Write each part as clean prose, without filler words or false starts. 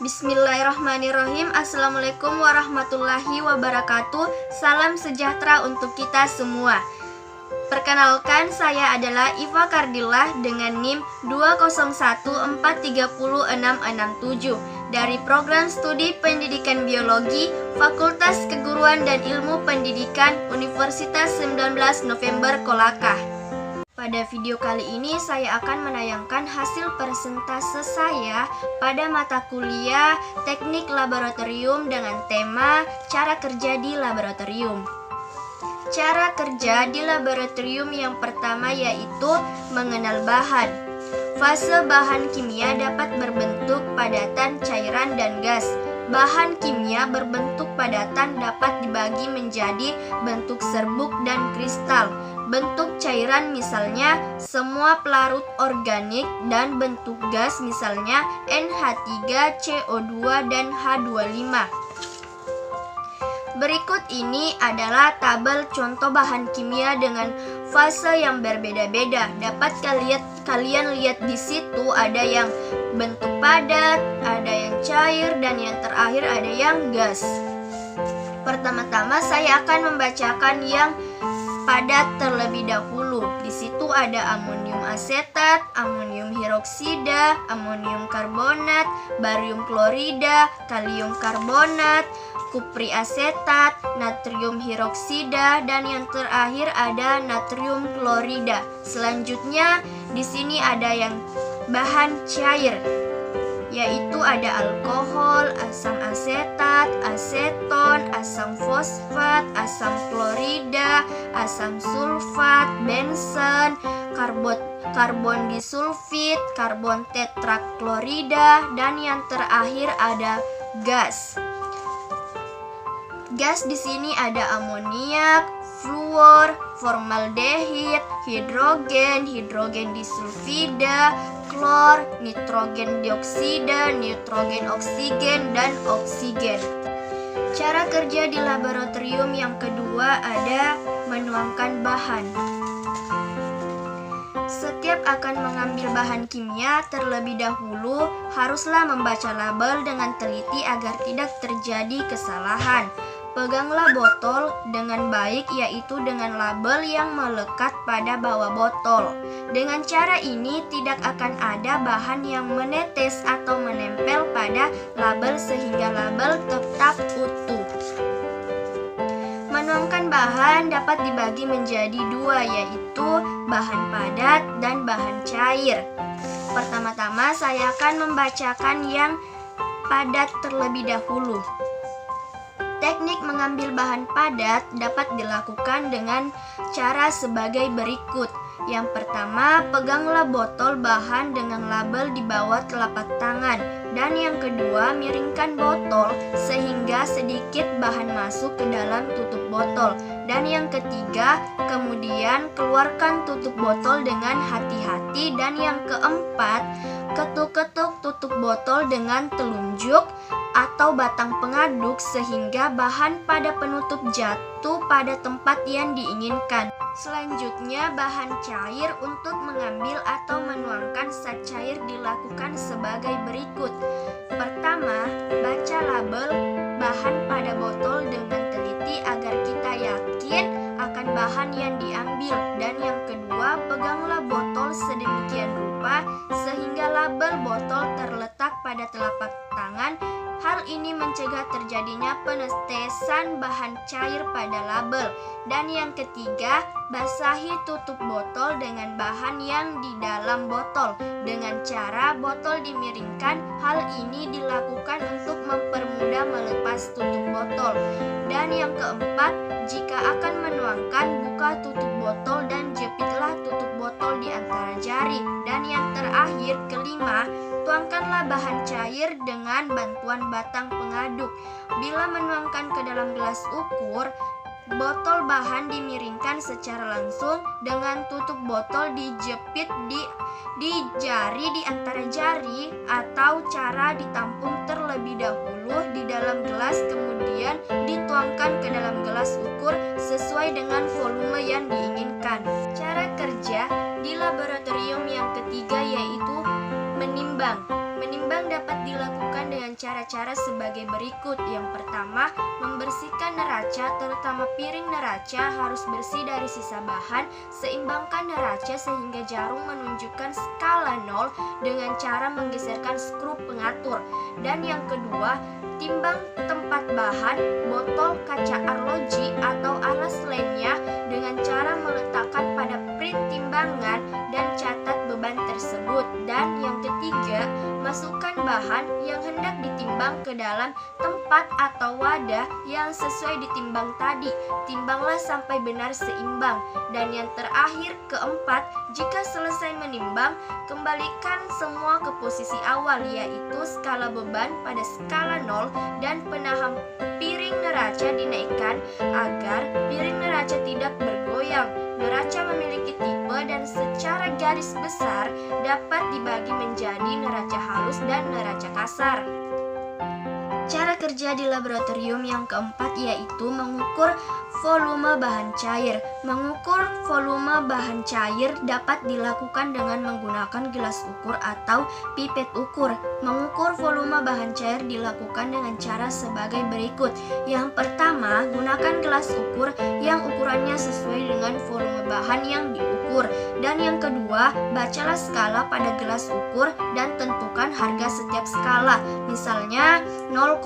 Bismillahirrahmanirrahim. Assalamualaikum warahmatullahi wabarakatuh. Salam sejahtera untuk kita semua. Perkenalkan, saya adalah Iva Kardillah dengan NIM 201430667 dari Program Studi Pendidikan Biologi Fakultas Keguruan dan Ilmu Pendidikan Universitas 19 November Kolaka. Pada video kali ini saya akan menayangkan hasil persentase saya pada mata kuliah Teknik Laboratorium dengan tema Cara Kerja di Laboratorium. Cara kerja di laboratorium yang pertama yaitu mengenal bahan. Fase bahan kimia dapat berbentuk padatan, cairan, dan gas. Bahan kimia berbentuk padatan dapat dibagi menjadi bentuk serbuk dan kristal. Bentuk cairan misalnya semua pelarut organik, dan bentuk gas misalnya NH3, CO2, dan H25. Berikut ini adalah tabel contoh bahan kimia dengan fase yang berbeda-beda. Dapat kalian lihat di situ ada yang bentuk padat, ada yang cair, dan yang terakhir ada yang gas. Pertama-tama saya akan membacakan yang padat terlebih dahulu. Di situ ada amonium asetat, amonium hidroksida, amonium karbonat, barium klorida, kalium karbonat, kupri asetat, natrium hidroksida, dan yang terakhir ada natrium klorida. Selanjutnya di sini ada yang bahan cair, yaitu ada alkohol, asam asetat, aseton, asam fosfat, asam klorida, asam sulfat, bensen, karbon disulfid, karbon tetraklorida, dan yang terakhir ada gas. Gas di sini ada amoniak, fluor, formaldehid, hidrogen disulfida, klor, nitrogen dioksida, nitrogen oksigen, dan oksigen. Cara kerja di laboratorium yang kedua ada menuangkan bahan. Setiap akan mengambil bahan kimia, terlebih dahulu haruslah membaca label dengan teliti agar tidak terjadi kesalahan. Peganglah botol dengan baik, yaitu dengan label yang melekat pada bawah botol. Dengan cara ini tidak akan ada bahan yang menetes atau menempel pada label sehingga label tetap utuh. Menuangkan bahan dapat dibagi menjadi dua, yaitu bahan padat dan bahan cair. Pertama-tama saya akan membacakan yang padat terlebih dahulu. Teknik mengambil bahan padat dapat dilakukan dengan cara sebagai berikut. Yang pertama, peganglah botol bahan dengan label di bawah telapak tangan. Dan yang kedua, miringkan botol sehingga sedikit bahan masuk ke dalam tutup botol. Dan yang ketiga, kemudian keluarkan tutup botol dengan hati-hati. Dan yang keempat, ketuk-ketuk tutup botol dengan telunjuk atau batang pengaduk sehingga bahan pada penutup jatuh pada tempat yang diinginkan. Selanjutnya, bahan cair untuk mengambil atau menuangkan zat cair dilakukan sebagai berikut. Pertama, baca label bahan pada botol dengan teliti agar kita yakin akan bahan yang diambil. Dan yang kedua, peganglah botol sedemikian rupa sehingga label botol terletak pada telapak tangan. Hal ini mencegah terjadinya penetesan bahan cair pada label. Dan yang ketiga, basahi tutup botol dengan bahan yang di dalam botol dengan cara botol dimiringkan. Hal ini dilakukan untuk mempermudah melepas tutup botol. Dan yang keempat, jika akan menuangkan, buka tutup botol dan jepitlah tutup botol di antara jari. Dan yang terakhir, kelima, tuangkanlah bahan cair dengan bantuan batang pengaduk. Bila menuangkan ke dalam gelas ukur, botol bahan dimiringkan secara langsung dengan tutup botol dijepit di jari di antara jari, atau cara ditampung terlebih dahulu di dalam gelas kemudian dituangkan ke dalam gelas ukur sesuai dengan volume yang diinginkan. Cara kerja di laboratorium yang ketiga yaitu menimbang. Menimbang dapat dilakukan dengan cara-cara sebagai berikut. Yang pertama, membersihkan neraca, terutama piring neraca harus bersih dari sisa bahan. Seimbangkan neraca sehingga jarum menunjukkan skala 0 dengan cara menggeserkan skru pengatur. Dan yang kedua, timbang tempat bahan, botol, kaca arloji atau alas lainnya dengan cara meletakkan pada print timbangan dan catat beban tersebut. Dan yang ketiga, masukkan bahan yang hendak ditimbang ke dalam tempat atau wadah yang sesuai ditimbang tadi. Timbanglah sampai benar seimbang. Dan yang terakhir, keempat, jika selesai menimbang, kembalikan semua ke posisi awal, yaitu skala beban pada skala 0 dan penahan piring neraca dinaikkan agar piring neraca tidak bergoyang. Neraca memiliki tipe dan secara garis besar dapat dibagi menjadi neraca halus dan neraca kasar. Cara kerja di laboratorium yang keempat yaitu mengukur volume bahan cair. Mengukur volume bahan cair dapat dilakukan dengan menggunakan gelas ukur atau pipet ukur. Mengukur volume bahan cair dilakukan dengan cara sebagai berikut. Yang pertama, gunakan gelas ukur yang ukurannya sesuai dengan volume bahan yang diukur. Dan yang kedua, bacalah skala pada gelas ukur dan tentukan harga setiap skala. Misalnya 0,1.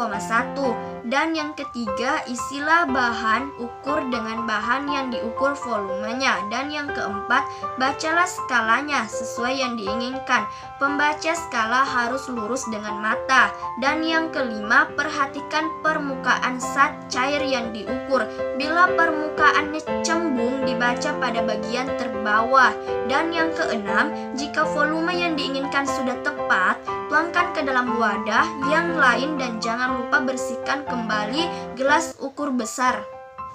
Dan yang ketiga, isilah bahan ukur dengan bahan yang diukur volumenya. Dan yang keempat, bacalah skalanya sesuai yang diinginkan. Pembaca skala harus lurus dengan mata. Dan yang kelima, perhatikan permukaan zat cair yang diukur. Bila permukaannya cembung, dibaca pada bagian terbawah. Dan yang keenam, jika volume yang diinginkan sudah tepat, tuangkan ke dalam wadah yang lain dan jangan lupa bersihkan kembali gelas ukur besar.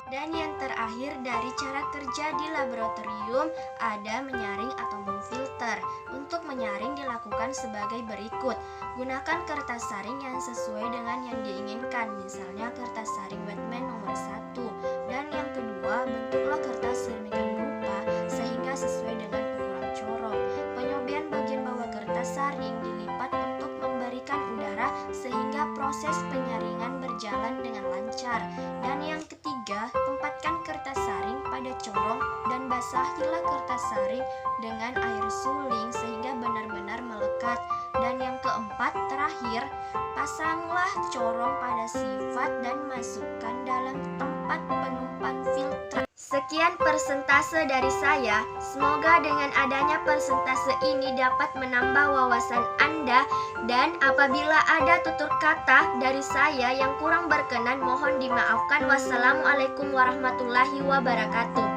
Dan yang terakhir dari cara kerja di laboratorium ada menyaring atau memfilter. Untuk menyaring dilakukan sebagai berikut. Gunakan kertas saring yang sesuai dengan yang diinginkan, misalnya kertas saring Wetman nomor 1. Dan yang kedua, bentuklah kertas sedemikian rupa sehingga sesuai dengan ukuran corong. Penyobian bagian bawah kertas saring dilipat untuk memberikan udara sehingga proses penyaringan berjalan dengan lancar. Dan yang ketiga, tempatkan kertas saring pada corong dan basahilah kertas saring dengan air suling sehingga benar-benar melekat. Dan yang keempat, terakhir, pasanglah corong pada sifat dan masukkan dalam tempat penumpan filter. Sekian persentase dari saya. Semoga dengan adanya persentase ini dapat menambah wawasan Anda, dan apabila ada tutur kata dari saya yang kurang berkenan mohon dimaafkan. Wassalamualaikum warahmatullahi wabarakatuh.